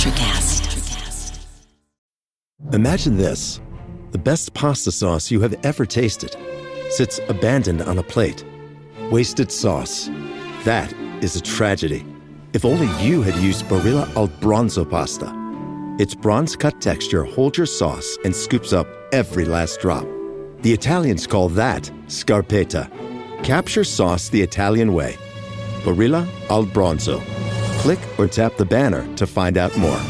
ElectraCast. Imagine this. The best pasta sauce you have ever tasted sits abandoned on a plate. Wasted sauce. That is a tragedy. If only you had used Barilla al Bronzo pasta. Its bronze-cut texture holds your sauce and scoops up every last drop. The Italians call that scarpetta. Capture sauce the Italian way. Barilla al Bronzo. Click or tap the banner to find out more.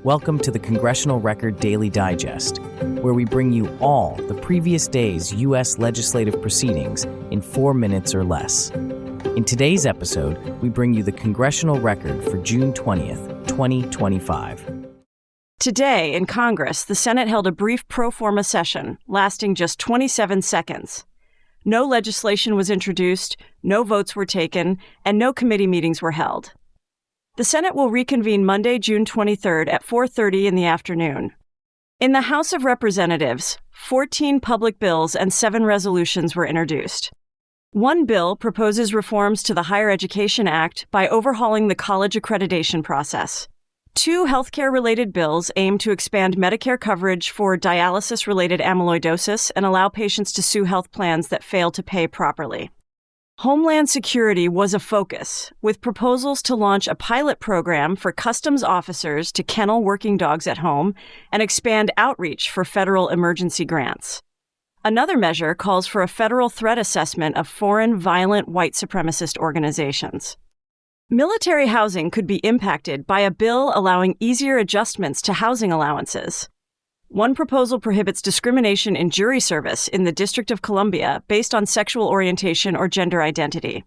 Welcome to the Congressional Record Daily Digest, where we bring you all the previous day's U.S. legislative proceedings in 4 minutes or less. In today's episode, we bring you the Congressional Record for June 20th, 2025. Today, in Congress, the Senate held a brief pro forma session lasting just 27 seconds. No legislation was introduced, no votes were taken, and no committee meetings were held. The Senate will reconvene Monday, June 23rd at 4:30 in the afternoon. In the House of Representatives, 14 public bills and 7 resolutions were introduced. One bill proposes reforms to the Higher Education Act by overhauling the college accreditation process. 2 healthcare-related bills aim to expand Medicare coverage for dialysis-related amyloidosis and allow patients to sue health plans that fail to pay properly. Homeland Security was a focus, with proposals to launch a pilot program for customs officers to kennel working dogs at home and expand outreach for federal emergency grants. Another measure calls for a federal threat assessment of foreign violent white supremacist organizations. Military housing could be impacted by a bill allowing easier adjustments to housing allowances. One proposal prohibits discrimination in jury service in the District of Columbia based on sexual orientation or gender identity.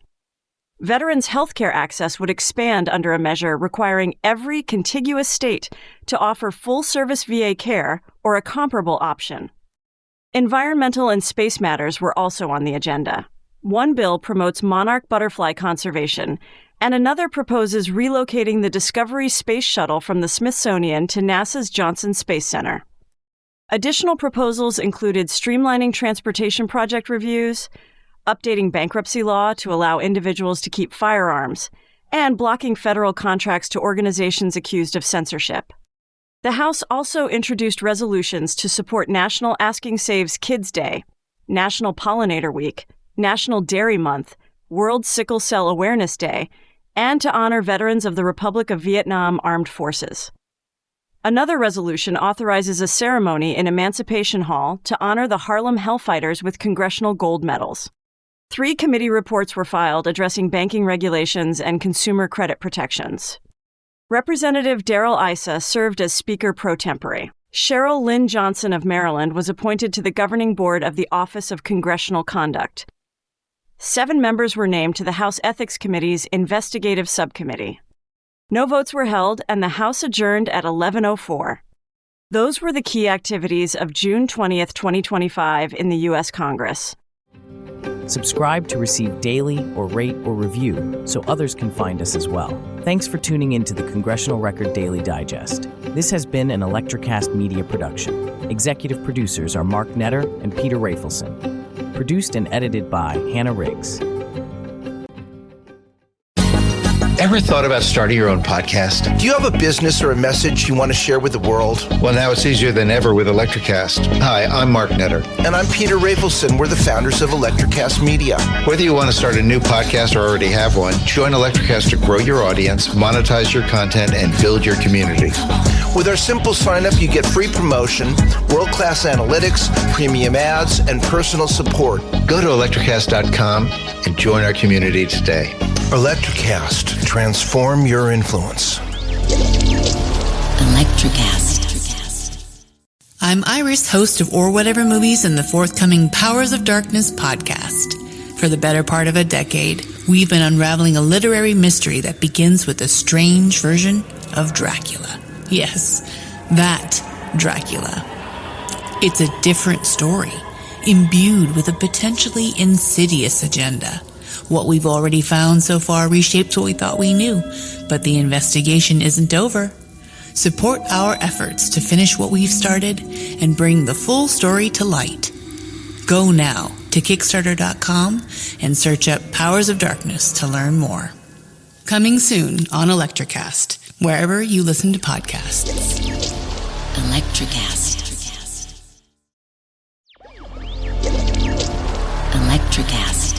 Veterans' health care access would expand under a measure requiring every contiguous state to offer full-service VA care or a comparable option. Environmental and space matters were also on the agenda. One bill promotes monarch butterfly conservation, and another proposes relocating the Discovery Space Shuttle from the Smithsonian to NASA's Johnson Space Center. Additional proposals included streamlining transportation project reviews, updating bankruptcy law to allow individuals to keep firearms, and blocking federal contracts to organizations accused of censorship. The House also introduced resolutions to support National Asking Saves Kids Day, National Pollinator Week, National Dairy Month, World Sickle Cell Awareness Day, and to honor veterans of the Republic of Vietnam Armed Forces. Another resolution authorizes a ceremony in Emancipation Hall to honor the Harlem Hellfighters with congressional gold medals. 3 committee reports were filed addressing banking regulations and consumer credit protections. Representative Darrell Issa served as Speaker pro tempore. Cheryl Lynn Johnson of Maryland was appointed to the governing board of the Office of Congressional Conduct. 7 members were named to the House Ethics Committee's Investigative Subcommittee. No votes were held, and the House adjourned at 11:04. Those were the key activities of June 20th, 2025 in the U.S. Congress. Subscribe to receive daily or rate or review so others can find us as well. Thanks for tuning in to the Congressional Record Daily Digest. This has been an ElectraCast media production. Executive producers are Mark Netter and Peter Rafelson. Produced and edited by Hannah Riggs. Ever thought about starting your own podcast? Do you have a business or a message you want to share with the world? Well, now it's easier than ever with ElectraCast. Hi, I'm Mark Netter. And I'm Peter Rafelson. We're the founders of ElectraCast Media. Whether you want to start a new podcast or already have one, join ElectraCast to grow your audience, monetize your content, and build your community. With our simple sign-up, you get free promotion, world-class analytics, premium ads, and personal support. Go to electracast.com and join our community today. ElectraCast. Transform your influence. ElectraCast. I'm Iris, host of Or Whatever Movies and the forthcoming Powers of Darkness podcast. For the better part of a decade, we've been unraveling a literary mystery that begins with a strange version of Dracula. Yes, that Dracula. It's a different story, imbued with a potentially insidious agenda. What we've already found so far reshapes what we thought we knew, but the investigation isn't over. Support our efforts to finish what we've started and bring the full story to light. Go now to Kickstarter.com and search up Powers of Darkness to learn more. Coming soon on ElectraCast, wherever you listen to podcasts. ElectraCast. ElectraCast.